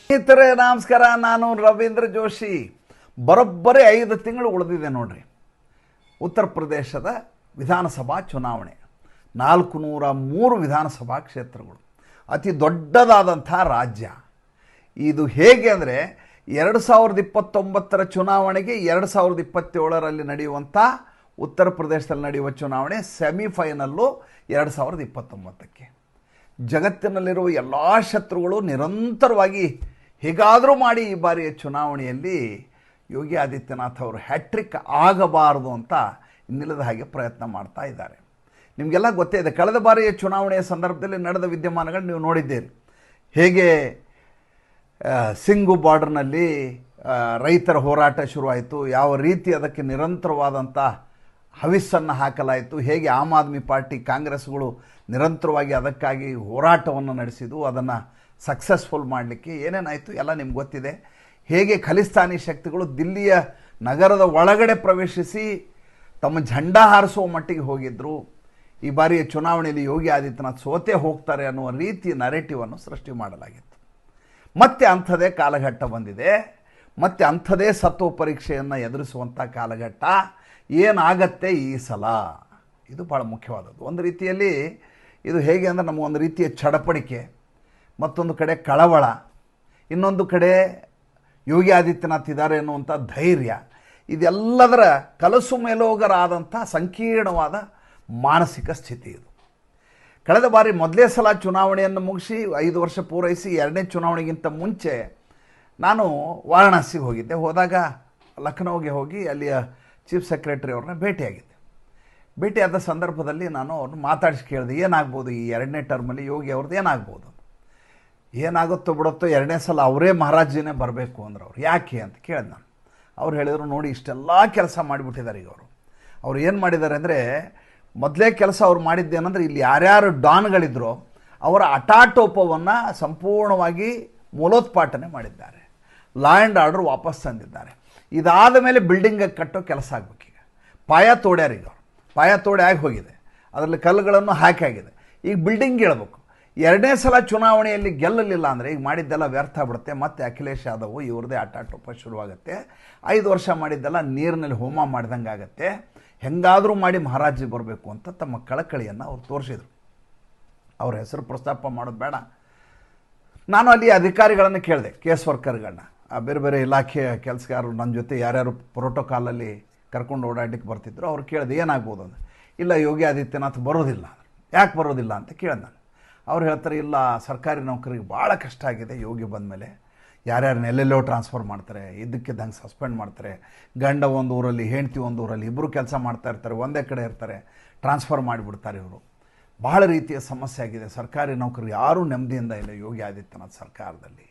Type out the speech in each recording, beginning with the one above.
ಸ್ನೇಹಿತರೆ ನಮಸ್ಕಾರ, ನಾನು ರವೀಂದ್ರ ಜೋಶಿ. ಬರೋಬ್ಬರಿ 5 ತಿಂಗಳು ಉಳಿದಿದೆ ನೋಡ್ರಿ. ಉತ್ತರ ಪ್ರದೇಶದ ವಿಧಾನಸಭಾ ಚುನಾವಣೆ, 403 ವಿಧಾನಸಭಾ ಕ್ಷೇತ್ರಗಳು, ಅತಿ ದೊಡ್ಡದಾದಂಥ ರಾಜ್ಯ ಇದು. ಹೇಗೆ ಅಂದರೆ 2029 ಚುನಾವಣೆಗೆ 2027ರಲ್ಲಿ ನಡೆಯುವಂಥ ಉತ್ತರ ಪ್ರದೇಶದಲ್ಲಿ ನಡೆಯುವ ಚುನಾವಣೆ ಸೆಮಿಫೈನಲ್ಲು 2029ಕ್ಕೆ. ಜಗತ್ತಿನಲ್ಲಿರುವ ಎಲ್ಲ ಶತ್ರುಗಳು ನಿರಂತರವಾಗಿ ಹೇಗಾದರೂ ಮಾಡಿ ಈ ಬಾರಿಯ ಚುನಾವಣೆಯಲ್ಲಿ ಯೋಗಿ ಆದಿತ್ಯನಾಥ್ ಅವರು ಹ್ಯಾಟ್ರಿಕ್ ಆಗಬಾರದು ಅಂತ ಇನ್ನಿಲ್ಲದ ಹಾಗೆ ಪ್ರಯತ್ನ ಮಾಡ್ತಾ ಇದ್ದಾರೆ. ನಿಮಗೆಲ್ಲ ಗೊತ್ತೇ ಇದೆ, ಕಳೆದ ಬಾರಿಯ ಚುನಾವಣೆಯ ಸಂದರ್ಭದಲ್ಲಿ ನಡೆದ ವಿದ್ಯಮಾನಗಳು ನೀವು ನೋಡಿದ್ದೀರಿ. ಹೇಗೆ ಸಿಂಗು ಬಾರ್ಡರ್ನಲ್ಲಿ ರೈತರ ಹೋರಾಟ ಶುರುವಾಯಿತು, ಯಾವ ರೀತಿ ಅದಕ್ಕೆ ನಿರಂತರವಾದಂಥ ಹವಿಸ್ಸನ್ನು ಹಾಕಲಾಯಿತು, ಹೇಗೆ ಆಮ್ ಆದ್ಮಿ ಪಾರ್ಟಿ ಕಾಂಗ್ರೆಸ್ಗಳು ನಿರಂತರವಾಗಿ ಅದಕ್ಕಾಗಿ ಹೋರಾಟವನ್ನು ನಡೆಸಿದ್ದು, ಅದನ್ನು ಸಕ್ಸಸ್ಫುಲ್ ಮಾಡಲಿಕ್ಕೆ ಏನೇನಾಯಿತು ಎಲ್ಲ ನಿಮ್ಗೆ ಗೊತ್ತಿದೆ. ಹೇಗೆ ಖಲಿಸ್ತಾನಿ ಶಕ್ತಿಗಳು ದಿಲ್ಲಿಯ ನಗರದ ಒಳಗಡೆ ಪ್ರವೇಶಿಸಿ ತಮ್ಮ ಝಂಡಾ ಹಾರಿಸುವ ಮಟ್ಟಿಗೆ ಹೋಗಿದ್ದರು. ಈ ಬಾರಿಯ ಚುನಾವಣೆಯಲ್ಲಿ ಯೋಗಿ ಆದಿತ್ಯನಾಥ್ ಸೋತೆ ಹೋಗ್ತಾರೆ ಅನ್ನುವ ರೀತಿ ನರೇಟಿವನ್ನು ಸೃಷ್ಟಿ ಮಾಡಲಾಗಿತ್ತು. ಮತ್ತೆ ಅಂಥದೇ ಕಾಲಘಟ್ಟ ಬಂದಿದೆ, ಮತ್ತೆ ಅಂಥದೇ ಸತ್ವ ಪರೀಕ್ಷೆಯನ್ನು ಎದುರಿಸುವಂಥ ಕಾಲಘಟ್ಟ. ಏನಾಗತ್ತೆ ಈ ಸಲ, ಇದು ಭಾಳ ಮುಖ್ಯವಾದದ್ದು. ಒಂದು ರೀತಿಯಲ್ಲಿ ಇದು ಹೇಗೆ ಅಂದರೆ ನಮಗೊಂದು ರೀತಿಯ ಚಡಪಡಿಕೆ, ಮತ್ತೊಂದು ಕಡೆ ಕಳವಳ, ಇನ್ನೊಂದು ಕಡೆ ಯೋಗಿ ಆದಿತ್ಯನಾಥ್ ಇದ್ದಾರೆ ಅನ್ನುವಂಥ ಧೈರ್ಯ, ಇದೆಲ್ಲದರ ಕಲಸು ಮೇಲೋಗರಾದಂಥ ಸಂಕೀರ್ಣವಾದ ಮಾನಸಿಕ ಸ್ಥಿತಿ ಇದು. ಕಳೆದ ಬಾರಿ ಮೊದಲೇ ಸಲ ಚುನಾವಣೆಯನ್ನು ಮುಗಿಸಿ 5 ವರ್ಷ ಪೂರೈಸಿ 2ನೇ ಚುನಾವಣೆಗಿಂತ ಮುಂಚೆ ನಾನು ವಾರಣಾಸಿಗೆ ಹೋಗಿದ್ದೆ. ಹೋದಾಗ ಲಖನೌಗೆ ಹೋಗಿ ಅಲ್ಲಿಯ ಚೀಫ್ ಸೆಕ್ರೆಟರಿ ಅವ್ರನ್ನ ಭೇಟಿಯಾದ ಸಂದರ್ಭದಲ್ಲಿ ನಾನು ಅವ್ರನ್ನ ಮಾತಾಡಿಸಿ ಕೇಳಿದೆ, ಏನಾಗ್ಬೋದು ಈ 2ನೇ ಟರ್ಮಲ್ಲಿ ಯೋಗಿ ಅವ್ರದ್ದು ಏನಾಗ್ಬೋದು, ಏನಾಗುತ್ತೋ ಬಿಡುತ್ತೋ 2ನೇ ಸಲ ಅವರೇ ಮಹಾರಾಜನೇ ಬರಬೇಕು ಅಂದ್ರೆ ಅವ್ರು ಯಾಕೆ ಅಂತ ಕೇಳಿದೆ ನಾನು. ಅವ್ರು ಹೇಳಿದರು, ನೋಡಿ ಇಷ್ಟೆಲ್ಲ ಕೆಲಸ ಮಾಡಿಬಿಟ್ಟಿದ್ದಾರೆ ಈಗ ಅವ್ರು ಏನು ಮಾಡಿದ್ದಾರೆ ಅಂದರೆ, ಮೊದಲೇ ಕೆಲಸ ಅವ್ರು ಮಾಡಿದ್ದೇನೆಂದರೆ ಇಲ್ಲಿ ಯಾರ್ಯಾರು ಡಾನ್ಗಳಿದ್ರೋ ಅವರ ಅಟಾಟೋಪವನ್ನು ಸಂಪೂರ್ಣವಾಗಿ ಮೂಲೋತ್ಪಾಟನೆ ಮಾಡಿದ್ದಾರೆ, ಲಾ ಆ್ಯಂಡ್ ಆರ್ಡರ್ ವಾಪಸ್ ತಂದಿದ್ದಾರೆ. ಇದಾದ ಮೇಲೆ ಬಿಲ್ಡಿಂಗ್ ಕಟ್ಟೋ ಕೆಲಸ ಆಗಬೇಕೀಗ. ಪಾಯ ತೋಡ್ಯಾರೀಗ ಅವರು, ಪಾಯ ತೋಡೆ ಆಗಿ ಹೋಗಿದೆ, ಅದರಲ್ಲಿ ಕಲ್ಲುಗಳನ್ನು ಹಾಕಾಗಿದೆ, ಈಗ ಬಿಲ್ಡಿಂಗ್ ಹೇಳ್ಬೇಕು. 2ನೇ ಸಲ ಚುನಾವಣೆಯಲ್ಲಿ ಗೆಲ್ಲಲಿಲ್ಲ ಅಂದರೆ ಈಗ ಮಾಡಿದ್ದೆಲ್ಲ ವ್ಯರ್ಥ ಆಗ್ಬಿಡುತ್ತೆ. ಮತ್ತು ಅಖಿಲೇಶ್ ಯಾದವ್ ಇವ್ರದ್ದೇ ಆಟಾಟೋಪ ಶುರುವಾಗುತ್ತೆ. 5 ವರ್ಷ ಮಾಡಿದ್ದೆಲ್ಲ ನೀರಿನಲ್ಲಿ ಹೋಮ ಮಾಡಿದಂಗೆ ಆಗುತ್ತೆ. ಹೆಂಗಾದರೂ ಮಾಡಿ ಮಹಾರಾಜಿ ಬರಬೇಕು ಅಂತ ತಮ್ಮ ಕಳಕಳಿಯನ್ನು ಅವ್ರು ತೋರಿಸಿದರು. ಅವ್ರ ಹೆಸರು ಪ್ರಸ್ತಾಪ ಮಾಡೋದು ಬೇಡ. ನಾನು ಅಲ್ಲಿ ಅಧಿಕಾರಿಗಳನ್ನು ಕೇಳಿದೆ, ಕೇಸ್ ವರ್ಕರ್ಗಳನ್ನ, ಬೇರೆ ಬೇರೆ ಇಲಾಖೆಯ ಕೆಲಸಗಾರರು ನನ್ನ ಜೊತೆ ಯಾರ್ಯಾರು ಪ್ರೋಟೋಕಾಲಲ್ಲಿ ಕರ್ಕೊಂಡು ಓಡಾಡಲಿಕ್ಕೆ ಬರ್ತಿದ್ರು, ಅವ್ರು ಕೇಳಿದೆ ಏನಾಗ್ಬೋದು ಅಂದರೆ, ಇಲ್ಲ ಯೋಗಿ ಆದಿತ್ಯನಾಥ್ ಬರೋದಿಲ್ಲ. ಯಾಕೆ ಬರೋದಿಲ್ಲ ಅಂತ ಕೇಳಿದೆ ನಾನು. ಅವ್ರು ಹೇಳ್ತಾರೆ, ಇಲ್ಲ ಸರ್ಕಾರಿ ನೌಕರಿಗೆ ಭಾಳ ಕಷ್ಟ ಆಗಿದೆ ಯೋಗಿ ಬಂದಮೇಲೆ, ಯಾರ್ಯಾರನ್ನ ಎಲ್ಲೆಲ್ಲೋ ಟ್ರಾನ್ಸ್ಫರ್ ಮಾಡ್ತಾರೆ, ಇದಕ್ಕಿದ್ದಂಗೆ ಸಸ್ಪೆಂಡ್ ಮಾಡ್ತಾರೆ, ಗಂಡ ಒಂದು ಊರಲ್ಲಿ ಹೆಂಡತಿ ಒಂದು ಊರಲ್ಲಿ ಇಬ್ಬರು ಕೆಲಸ ಮಾಡ್ತಾ ಇರ್ತಾರೆ, ಒಂದೇ ಕಡೆ ಇರ್ತಾರೆ, ಟ್ರಾನ್ಸ್ಫರ್ ಮಾಡಿಬಿಡ್ತಾರೆ ಇವರು. ಭಾಳ ರೀತಿಯ ಸಮಸ್ಯೆ ಆಗಿದೆ, ಸರ್ಕಾರಿ ನೌಕರಿಗೆ ಯಾರೂ ನೆಮ್ಮದಿಯಿಂದ ಇಲ್ಲ ಯೋಗಿ ಆದಿತ್ಯನಾಥ್ ಸರ್ಕಾರದಲ್ಲಿ.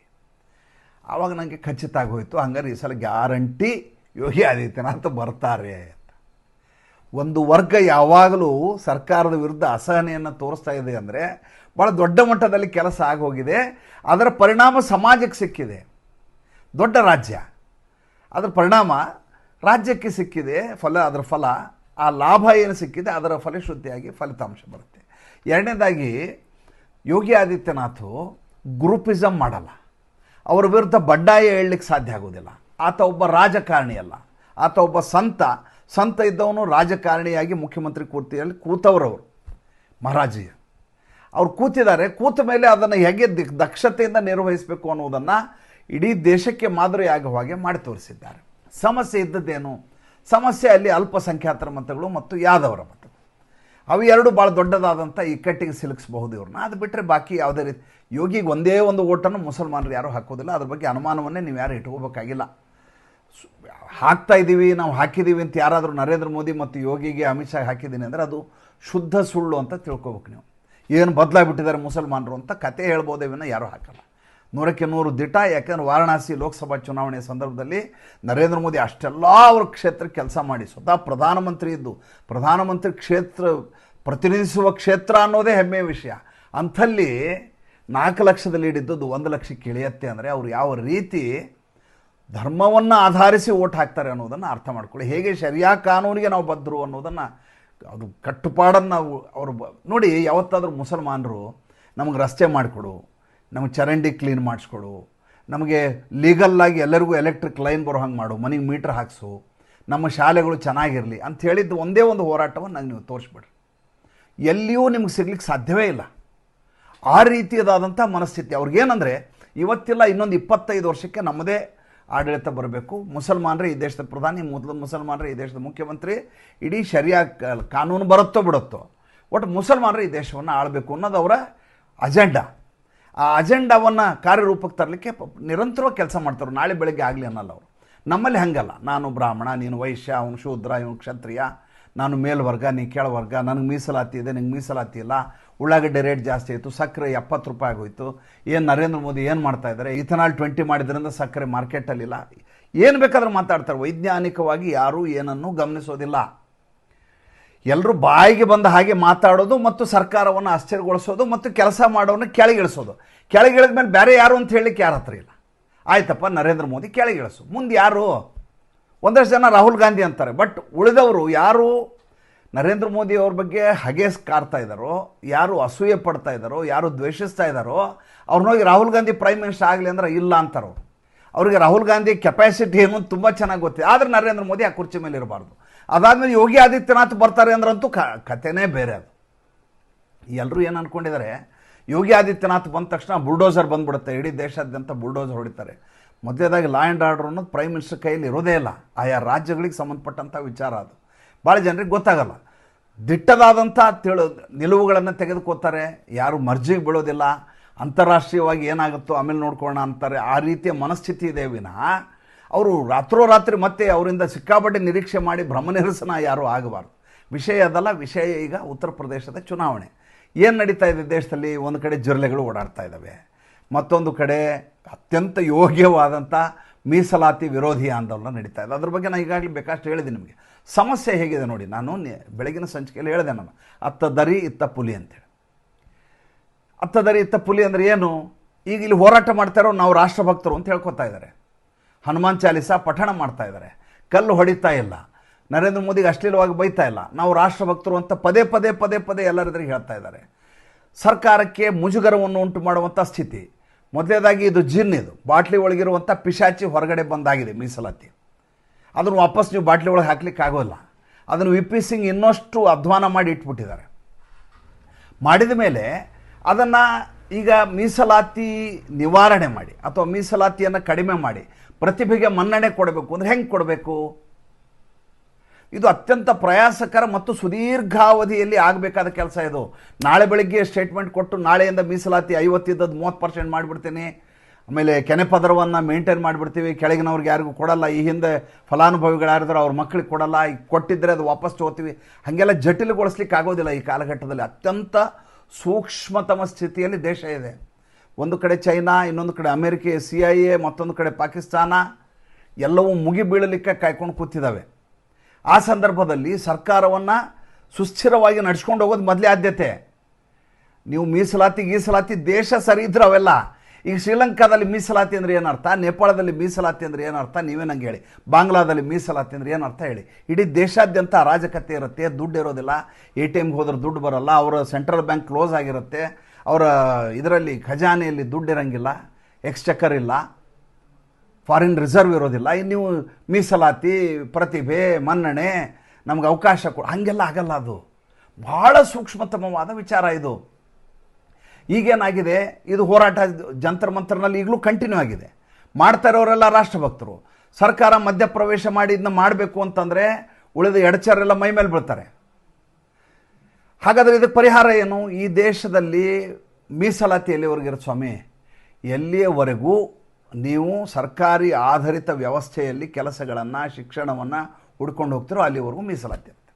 ಆವಾಗ ನನಗೆ ಖಚಿತ ಆಗೋಯಿತು, ಹಂಗಾರೆ ಈ ಸಲ ಗ್ಯಾರಂಟಿ ಯೋಗಿ ಆದಿತ್ಯನಾಥ್ ಬರ್ತಾರೆ ಅಂತ. ಒಂದು ವರ್ಗ ಯಾವಾಗಲೂ ಸರ್ಕಾರದ ವಿರುದ್ಧ ಅಸಹನೆಯನ್ನು ತೋರಿಸ್ತಾ ಇದೆ ಅಂದರೆ ಭಾಳ ದೊಡ್ಡ ಮಟ್ಟದಲ್ಲಿ ಕೆಲಸ ಆಗೋಗಿದೆ. ಅದರ ಪರಿಣಾಮ ಸಮಾಜಕ್ಕೆ ಸಿಕ್ಕಿದೆ. ದೊಡ್ಡ ರಾಜ್ಯ, ಅದರ ಪರಿಣಾಮ ರಾಜ್ಯಕ್ಕೆ ಸಿಕ್ಕಿದೆ. ಅದರ ಫಲ, ಆ ಲಾಭ ಏನು ಸಿಕ್ಕಿದೆ ಅದರ ಫಲಶ್ರುತಿಯಾಗಿ ಫಲಿತಾಂಶ ಬರುತ್ತೆ. 2ನೇದಾಗಿ ಯೋಗಿ ಆದಿತ್ಯನಾಥ್ ಗ್ರೂಪಿಸಮ್ ಮಾಡಲ್ಲ, ಅವರ ವಿರುದ್ಧ ಬಂಡಾಯ ಹೇಳಲಿಕ್ಕೆ ಸಾಧ್ಯ ಆಗೋದಿಲ್ಲ. ಆತ ಒಬ್ಬ ರಾಜಕಾರಣಿ ಅಲ್ಲ, ಆತ ಒಬ್ಬ ಸಂತ ಇದ್ದವನು ರಾಜಕಾರಣಿಯಾಗಿ ಮುಖ್ಯಮಂತ್ರಿ ಕುರ್ಚಿಯಲ್ಲಿ ಕೂತವರವರು ಮಹಾರಾಜಿಯ. ಅವ್ರು ಕೂತಿದ್ದಾರೆ, ಕೂತ ಮೇಲೆ ಅದನ್ನು ಹೇಗೆ ದಕ್ಷತೆಯಿಂದ ನಿರ್ವಹಿಸಬೇಕು ಅನ್ನೋದನ್ನು ಇಡೀ ದೇಶಕ್ಕೆ ಮಾದರಿಯಾಗುವ ಹಾಗೆ ಮಾಡಿ ತೋರಿಸಿದ್ದಾರೆ. ಸಮಸ್ಯೆ ಇದ್ದದ್ದೇನು? ಸಮಸ್ಯೆ ಅಲ್ಲಿ ಅಲ್ಪಸಂಖ್ಯಾತರ ಮತಗಳು ಮತ್ತು ಯಾದವರ ಮತಗಳು. ಅವು ಎರಡು ಭಾಳ ದೊಡ್ಡದಾದಂಥ ಇಕ್ಕಟ್ಟಿಗೆ ಸಿಲುಕಿಸಬಹುದು ಇವ್ರನ್ನ. ಅದು ಬಿಟ್ಟರೆ ಬಾಕಿ ಯಾವುದೇ ರೀತಿ ಯೋಗಿಗೆ ಒಂದೇ ಒಂದು ಓಟನ್ನು ಮುಸಲ್ಮಾನರು ಯಾರೂ ಹಾಕೋದಿಲ್ಲ. ಅದ್ರ ಬಗ್ಗೆ ಅನುಮಾನವನ್ನೇ ನೀವು ಯಾರು ಇಟ್ಕೋಬೇಕಾಗಿಲ್ಲ. ಹಾಕ್ತಾ ಇದ್ದೀವಿ, ನಾವು ಹಾಕಿದ್ದೀವಿ ಅಂತ ಯಾರಾದರೂ ನರೇಂದ್ರ ಮೋದಿ ಮತ್ತು ಯೋಗಿಗೆ ಅಮಿತ್ ಶಾ ಹಾಕಿದ್ದೀನಿ ಅಂದರೆ ಅದು ಶುದ್ಧ ಸುಳ್ಳು ಅಂತ ತಿಳ್ಕೊಬೇಕು ನೀವು. ಏನು ಬದಲಾಗಿಬಿಟ್ಟಿದ್ದಾರೆ ಮುಸಲ್ಮಾನರು ಅಂತ ಕತೆ ಹೇಳ್ಬೋದೇ ವಿನ ಯಾರೂ ಹಾಕಲ್ಲ. 100ಕ್ಕೆ 100 ದಿಟ. ಯಾಕೆಂದರೆ ವಾರಣಾಸಿ ಲೋಕಸಭಾ ಚುನಾವಣೆಯ ಸಂದರ್ಭದಲ್ಲಿ ನರೇಂದ್ರ ಮೋದಿ ಅಷ್ಟೆಲ್ಲ ಅವ್ರ ಕ್ಷೇತ್ರಕ್ಕೆ ಕೆಲಸ ಮಾಡಿ ಸ್ವತಃ ಪ್ರಧಾನಮಂತ್ರಿ ಇದ್ದು, ಪ್ರಧಾನಮಂತ್ರಿ ಕ್ಷೇತ್ರ ಪ್ರತಿನಿಧಿಸುವ ಕ್ಷೇತ್ರ ಅನ್ನೋದೇ ಹೆಮ್ಮೆಯ ವಿಷಯ. ಅಂಥಲ್ಲಿ 4 ಲಕ್ಷದಲ್ಲಿ ಹಿಡಿದ್ದದ್ದು 1 ಲಕ್ಷಕ್ಕೆ ಇಳಿಯತ್ತೆ ಅಂದರೆ ಅವರು ಯಾವ ರೀತಿ ಧರ್ಮವನ್ನು ಆಧರಿಸಿ ಓಟ್ ಹಾಕ್ತಾರೆ ಅನ್ನೋದನ್ನು ಅರ್ಥ ಮಾಡ್ಕೊಳ್ಳಿ. ಹೇಗೆ ಶರಿಯಾ ಕಾನೂನಿಗೆ ನಾವು ಬದ್ಧರು ಅನ್ನೋದನ್ನು, ಅದು ಕಟ್ಟುಪಾಡನ್ನು ನಾವು ಅವರು ನೋಡಿ. ಯಾವತ್ತಾದರೂ ಮುಸಲ್ಮಾನರು ನಮಗೆ ರಸ್ತೆ ಮಾಡಿಕೊಡು, ನಮಗೆ ಚರಂಡಿ ಕ್ಲೀನ್ ಮಾಡಿಸ್ಕೊಡು, ನಮಗೆ ಲೀಗಲ್ಲಾಗಿ ಎಲ್ಲರಿಗೂ ಎಲೆಕ್ಟ್ರಿಕ್ ಲೈನ್ ಬರೋ ಹಂಗೆ ಮಾಡು, ಮನೆಗೆ ಮೀಟ್ರ್ ಹಾಕ್ಸು, ನಮ್ಮ ಶಾಲೆಗಳು ಚೆನ್ನಾಗಿರಲಿ ಅಂತ ಹೇಳಿದ್ದು ಒಂದೇ ಒಂದು ಹೋರಾಟವನ್ನು ನಂಗೆ ನೀವು ತೋರಿಸ್ಬಿಡ್ರಿ. ಎಲ್ಲಿಯೂ ನಿಮ್ಗೆ ಸಿಗ್ಲಿಕ್ಕೆ ಸಾಧ್ಯವೇ ಇಲ್ಲ. ಆ ರೀತಿಯದಾದಂಥ ಮನಸ್ಥಿತಿ ಅವ್ರಿಗೇನಂದರೆ ಇವತ್ತಿಲ್ಲ, ಇನ್ನೊಂದು 25 ವರ್ಷಕ್ಕೆ ನಮ್ಮದೇ ಆಡಳಿತ ಬರಬೇಕು, ಮುಸಲ್ಮಾನರೇ ಈ ದೇಶದ ಪ್ರಧಾನಿ, ಮುಸಲ್ಮಾನರೇ ಈ ದೇಶದ ಮುಖ್ಯಮಂತ್ರಿ, ಇಡೀ ಶರಿಯಾ ಕಾನೂನು ಬರುತ್ತೋ ಬಿಡುತ್ತೋ ಒಟ್ಟು ಮುಸಲ್ಮಾನರೇ ಈ ದೇಶವನ್ನು ಆಳಬೇಕು ಅನ್ನೋದು ಅವರ ಅಜೆಂಡಾ. ಆ ಅಜೆಂಡಾವನ್ನು ಕಾರ್ಯರೂಪಕ್ಕೆ ತರಲಿಕ್ಕೆ ನಿರಂತರವಾಗಿ ಕೆಲಸ ಮಾಡ್ತಾರೆ. ನಾಳೆ ಬೆಳಗ್ಗೆ ಆಗಲಿ ಅನ್ನಲ್ಲ ಅವರು. ನಮ್ಮಲ್ಲಿ ಹಾಗಲ್ಲ, ನಾನು ಬ್ರಾಹ್ಮಣ, ನೀನು ವೈಶ್ಯ, ಅವನು ಶೂದ್ರ, ಇವನು ಕ್ಷತ್ರಿಯ, ನಾನು ಮೇಲ್ವರ್ಗ, ನೀ ಕೆಳವರ್ಗ, ನನಗೆ ಮೀಸಲಾತಿ ಇದೆ, ನಿಂಗೆ ಮೀಸಲಾತಿ ಇಲ್ಲ, ಉಳ್ಳಾಗಡ್ಡೆ ರೇಟ್ ಜಾಸ್ತಿ ಆಯಿತು, ಸಕ್ಕರೆ 70 ರೂಪಾಯಿ ಆಗೋಯ್ತು, ಏನು ನರೇಂದ್ರ ಮೋದಿ ಏನು ಮಾಡ್ತಾ ಇದ್ದಾರೆ, ಇಥನಾಲ್ 20 ಮಾಡಿದ್ರಿಂದ ಸಕ್ಕರೆ ಮಾರ್ಕೆಟಲ್ಲಿಲ್ಲ, ಏನು ಬೇಕಾದ್ರೂ ಮಾತಾಡ್ತಾರೆ. ವೈಜ್ಞಾನಿಕವಾಗಿ ಯಾರೂ ಏನನ್ನೂ ಗಮನಿಸೋದಿಲ್ಲ. ಎಲ್ಲರೂ ಬಾಯಿಗೆ ಬಂದ ಹಾಗೆ ಮಾತಾಡೋದು ಮತ್ತು ಸರ್ಕಾರವನ್ನು ಆಶ್ಚರ್ಯಗೊಳಿಸೋದು ಮತ್ತು ಕೆಲಸ ಮಾಡೋನ್ನ ಕೆಳಗಿಳಿಸೋದು. ಕೆಳಗಿಳಿದ ಮೇಲೆ ಬೇರೆ ಯಾರು ಅಂತ ಹೇಳಲಿಕ್ಕೆ ಯಾರ ಹತ್ರ ಇಲ್ಲ. ಆಯ್ತಪ್ಪ, ನರೇಂದ್ರ ಮೋದಿ ಕೆಳಗಿಳಿಸು, ಮುಂದೆ ಯಾರು? ಒಂದಷ್ಟು ಜನ ರಾಹುಲ್ ಗಾಂಧಿ ಅಂತಾರೆ, ಬಟ್ ಉಳಿದವರು ಯಾರು ನರೇಂದ್ರ ಮೋದಿ ಅವ್ರ ಬಗ್ಗೆ ಹಗೆ ಕಾರ್ತಾ ಇದ್ದಾರೋ, ಯಾರು ಅಸೂಯೆ ಪಡ್ತಾ ಇದ್ದಾರೋ, ಯಾರು ದ್ವೇಷಿಸ್ತಾ ಇದ್ದಾರೋ ಅವ್ರನ್ನೋಗಿ ರಾಹುಲ್ ಗಾಂಧಿ ಪ್ರೈಮ್ ಮಿನಿಸ್ಟರ್ ಆಗಲಿ ಅಂದ್ರೆ ಇಲ್ಲ ಅಂತಾರೋ. ಅವ್ರಿಗೆ ರಾಹುಲ್ ಗಾಂಧಿ ಕೆಪಾಸಿಟಿ ಏನು ತುಂಬ ಚೆನ್ನಾಗಿ ಗೊತ್ತಿದೆ. ಆದರೆ ನರೇಂದ್ರ ಮೋದಿ ಆ ಕುರ್ಚಿ ಮೇಲೆ ಇರಬಾರ್ದು. ಅದಾದಮೇಲೆ ಯೋಗಿ ಆದಿತ್ಯನಾಥ್ ಬರ್ತಾರೆ ಅಂದ್ರಂತೂ ಕಥೆನೇ ಬೇರೆ. ಅದು ಎಲ್ಲರೂ ಏನು ಅಂದ್ಕೊಂಡಿದ್ದಾರೆ, ಯೋಗಿ ಆದಿತ್ಯನಾಥ್ ಬಂದ ತಕ್ಷಣ ಬುಲ್ಡೋಸರ್ ಬಂದ್ಬಿಡುತ್ತೆ, ಇಡೀ ದೇಶಾದ್ಯಂತ ಬುಲ್ಡೋಸರ್ ಹೊಡಿತಾರೆ. ಮೊದಲೇದಾಗಿ ಲಾ ಆ್ಯಂಡ್ ಆರ್ಡರ್ ಅನ್ನೋದು ಪ್ರೈಮ್ ಮಿನಿಸ್ಟರ್ ಕೈಯಲ್ಲಿ ಇರೋದೇ ಇಲ್ಲ. ಆಯಾ ರಾಜ್ಯಗಳಿಗೆ ಸಂಬಂಧಪಟ್ಟಂಥ ವಿಚಾರ ಅದು. ಭಾಳ ಜನರಿಗೆ ಗೊತ್ತಾಗಲ್ಲ. ದಿಟ್ಟದಾದಂಥ ನಿಲುವುಗಳನ್ನು ತೆಗೆದುಕೋತಾರೆ, ಯಾರು ಮರ್ಜಿಗೆ ಬೀಳೋದಿಲ್ಲ. ಅಂತಾರಾಷ್ಟ್ರೀಯವಾಗಿ ಏನಾಗುತ್ತೋ ಆಮೇಲೆ ನೋಡ್ಕೊಳ್ಳೋಣ ಅಂತಾರೆ. ಆ ರೀತಿಯ ಮನಸ್ಥಿತಿ ಇದೆ ವಿನಃ ಅವರು ರಾತ್ರೋರಾತ್ರಿ ಮತ್ತೆ ಅವರಿಂದ ಸಿಕ್ಕಾಪಟ್ಟೆ ನಿರೀಕ್ಷೆ ಮಾಡಿ ಭ್ರಮನಿರಸನ ಯಾರೂ ಆಗಬಾರ್ದು. ವಿಷಯ ಅದಲ್ಲ. ವಿಷಯ ಈಗ ಉತ್ತರ ಪ್ರದೇಶದ ಚುನಾವಣೆ ಏನು ನಡೀತಾ ಇದೆ ದೇಶದಲ್ಲಿ. ಒಂದು ಕಡೆ ಜಿರಳೆಗಳು ಓಡಾಡ್ತಾ ಇದ್ದಾವೆ, ಮತ್ತೊಂದು ಕಡೆ ಅತ್ಯಂತ ಯೋಗ್ಯವಾದಂಥ ಮೀಸಲಾತಿ ವಿರೋಧಿ ಆಂದೋಲನ ನಡೀತಾ ಇದೆ. ಅದ್ರ ಬಗ್ಗೆ ನಾನು ಈಗಾಗಲೇ ಬೇಕಷ್ಟು ಹೇಳಿದೆ ನಿಮಗೆ. ಸಮಸ್ಯೆ ಹೇಗಿದೆ ನೋಡಿ. ನಾನು ಬೆಳಗಿನ ಸಂಚಿಕೆಯಲ್ಲಿ ಹೇಳಿದೆ, ನಾನು ಅತ್ತ ದರಿ ಇತ್ತ ಪುಲಿ ಅಂತೇಳಿ. ಅತ್ತ ದರಿ ಇತ್ತ ಪುಲಿ ಅಂದರೆ ಏನು? ಈಗ ಇಲ್ಲಿ ಹೋರಾಟ ಮಾಡ್ತಾರೋ ನಾವು ರಾಷ್ಟ್ರಭಕ್ತರು ಅಂತ ಹೇಳ್ಕೊತಾ ಇದ್ದಾರೆ. ಹನುಮಾನ್ ಚಾಲಿಸ ಪಠಣ ಮಾಡ್ತಾ ಇದ್ದಾರೆ, ಕಲ್ಲು ಹೊಡಿತಾ ಇಲ್ಲ, ನರೇಂದ್ರ ಮೋದಿಗೆ ಅಶ್ಲೀಲವಾಗಿ ಬೈತಾ ಇಲ್ಲ, ನಾವು ರಾಷ್ಟ್ರಭಕ್ತರು ಅಂತ ಪದೇ ಪದೇ ಪದೇ ಪದೇ ಎಲ್ಲರೆದುರಿಗೆ ಹೇಳ್ತಾ ಇದ್ದಾರೆ. ಸರ್ಕಾರಕ್ಕೆ ಮುಜುಗರವನ್ನು ಉಂಟು ಮಾಡುವಂಥ ಸ್ಥಿತಿ. ಮೊದಲೇದಾಗಿ ಇದು ಜಿನ್, ಇದು ಬಾಟ್ಲಿ ಒಳಗಿರುವಂಥ ಪಿಶಾಚಿ ಹೊರಗಡೆ ಬಂದಾಗಿದೆ ಮೀಸಲಾತಿ. ಅದನ್ನು ವಾಪಸ್ ನೀವು ಬಾಟ್ಲಿ ಒಳಗೆ ಹಾಕ್ಲಿಕ್ಕೆ ಆಗೋಲ್ಲ. ಅದನ್ನು ವಿ ಪಿ ಸಿಂಗ್ ಇನ್ನಷ್ಟು ಅಧ್ವಾನ ಮಾಡಿ ಇಟ್ಬಿಟ್ಟಿದ್ದಾರೆ. ಮಾಡಿದ ಮೇಲೆ ಅದನ್ನು ಈಗ ಮೀಸಲಾತಿ ನಿವಾರಣೆ ಮಾಡಿ ಅಥವಾ ಮೀಸಲಾತಿಯನ್ನು ಕಡಿಮೆ ಮಾಡಿ ಪ್ರತಿಭೆಗೆ ಮನ್ನಣೆ ಕೊಡಬೇಕು ಅಂದರೆ ಹೆಂಗೆ ಕೊಡಬೇಕು? ಇದು ಅತ್ಯಂತ ಪ್ರಯಾಸಕರ ಮತ್ತು ಸುದೀರ್ಘಾವಧಿಯಲ್ಲಿ ಆಗಬೇಕಾದ ಕೆಲಸ. ಇದು ನಾಳೆ ಬೆಳಗ್ಗೆ ಸ್ಟೇಟ್ಮೆಂಟ್ ಕೊಟ್ಟು ನಾಳೆಯಿಂದ ಮೀಸಲಾತಿ 50 ಇದ್ದದ್ದು 30% ಮಾಡಿಬಿಡ್ತೀನಿ, ಆಮೇಲೆ ಕೆನೆ ಪದರವನ್ನು ಮೇಂಟೈನ್ ಮಾಡಿಬಿಡ್ತೀವಿ, ಕೆಳಗಿನವ್ರಿಗೆ ಯಾರಿಗೂ ಕೊಡಲ್ಲ, ಈ ಹಿಂದೆ ಫಲಾನುಭವಿಗಳು ಯಾರಿದ್ರು ಅವ್ರ ಮಕ್ಕಳಿಗೆ ಕೊಡಲ್ಲ, ಈಗ ಕೊಟ್ಟಿದ್ದರೆ ಅದು ವಾಪಸ್ ತೊಗೋತೀವಿ, ಹಾಗೆಲ್ಲ ಜಟಿಲಗೊಳಿಸ್ಲಿಕ್ಕೆ ಆಗೋದಿಲ್ಲ. ಈ ಕಾಲಘಟ್ಟದಲ್ಲಿ ಅತ್ಯಂತ ಸೂಕ್ಷ್ಮತಮ ಸ್ಥಿತಿಯಲ್ಲಿ ದೇಶ ಇದೆ. ಒಂದು ಕಡೆ ಚೈನಾ, ಇನ್ನೊಂದು ಕಡೆ ಅಮೇರಿಕೆ, CIA, ಮತ್ತೊಂದು ಕಡೆ ಪಾಕಿಸ್ತಾನ, ಎಲ್ಲವೂ ಮುಗಿ ಬೀಳಲಿಕ್ಕೆ ಕಾಯ್ಕೊಂಡು ಕೂತಿದ್ದಾವೆ. ಆ ಸಂದರ್ಭದಲ್ಲಿ ಸರ್ಕಾರವನ್ನು ಸುಸ್ಥಿರವಾಗಿ ನಡೆಸ್ಕೊಂಡು ಹೋಗೋದು ಮೊದಲೇ ಆದ್ಯತೆ. ನೀವು ಮೀಸಲಾತಿ ದೇಶ ಸರಿ ಇದ್ರೆ ಅವೆಲ್ಲ. ಈಗ ಶ್ರೀಲಂಕಾದಲ್ಲಿ ಮೀಸಲಾತಿ ಅಂದರೆ ಏನರ್ಥ, ನೇಪಾಳದಲ್ಲಿ ಮೀಸಲಾತಿ ಅಂದರೆ ಏನರ್ಥ ನೀವೇ ನಂಗೆ ಹೇಳಿ, ಬಾಂಗ್ಲಾದಲ್ಲಿ ಮೀಸಲಾತಿ ಅಂದರೆ ಏನರ್ಥ ಹೇಳಿ. ಇಡೀ ದೇಶಾದ್ಯಂತ ಅರಾಜಕತೆ ಇರುತ್ತೆ, ದುಡ್ಡು ಇರೋದಿಲ್ಲ, ATMಗೆ ಹೋದ್ರೆ ದುಡ್ಡು ಬರೋಲ್ಲ, ಅವರ ಸೆಂಟ್ರಲ್ ಬ್ಯಾಂಕ್ ಕ್ಲೋಸ್ ಆಗಿರುತ್ತೆ, ಅವರ ಇದರಲ್ಲಿ ಖಜಾನೆಯಲ್ಲಿ ದುಡ್ಡು ಇರೋಂಗಿಲ್ಲ, ಎಕ್ಸ್ಚೆಕರ್ ಇಲ್ಲ, ಫಾರಿನ್ ರಿಸರ್ವ್ ಇರೋದಿಲ್ಲ. ಇನ್ನು ನೀವು ಮೀಸಲಾತಿ, ಪ್ರತಿಭೆ, ಮನ್ನಣೆ, ನಮ್ಗೆ ಅವಕಾಶ ಹಾಗೆಲ್ಲ ಆಗಲ್ಲ. ಅದು ಭಾಳ ಸೂಕ್ಷ್ಮತಮವಾದ ವಿಚಾರ. ಇದು ಈಗೇನಾಗಿದೆ, ಇದು ಹೋರಾಟ ಜಂತರ್ ಮಂತರ್ನಲ್ಲಿ ಈಗಲೂ ಕಂಟಿನ್ಯೂ ಆಗಿದೆ. ಮಾಡ್ತಾ ಇರೋರೆಲ್ಲ ರಾಷ್ಟ್ರಭಕ್ತರು. ಸರ್ಕಾರ ಮಧ್ಯಪ್ರವೇಶ ಮಾಡಿ ಇದನ್ನ ಮಾಡಬೇಕು ಅಂತಂದರೆ ಉಳಿದ ಎಡಚರೆಲ್ಲ ಮೈ ಮೇಲೆ ಬೀಳ್ತಾರೆ. ಹಾಗಾದರೆ ಇದಕ್ಕೆ ಪರಿಹಾರ ಏನು? ಈ ದೇಶದಲ್ಲಿ ಮೀಸಲಾತಿ ಎಲ್ಲಿವರೆಗಿರೋ ಸ್ವಾಮಿ? ಎಲ್ಲಿಯವರೆಗೂ ನೀವು ಸರ್ಕಾರಿ ಆಧಾರಿತ ವ್ಯವಸ್ಥೆಯಲ್ಲಿ ಕೆಲಸಗಳನ್ನು, ಶಿಕ್ಷಣವನ್ನು ಹುಡ್ಕೊಂಡು ಹೋಗ್ತಿರೋ ಅಲ್ಲಿವರೆಗೂ ಮೀಸಲಾತಿ ಇರುತ್ತೆ.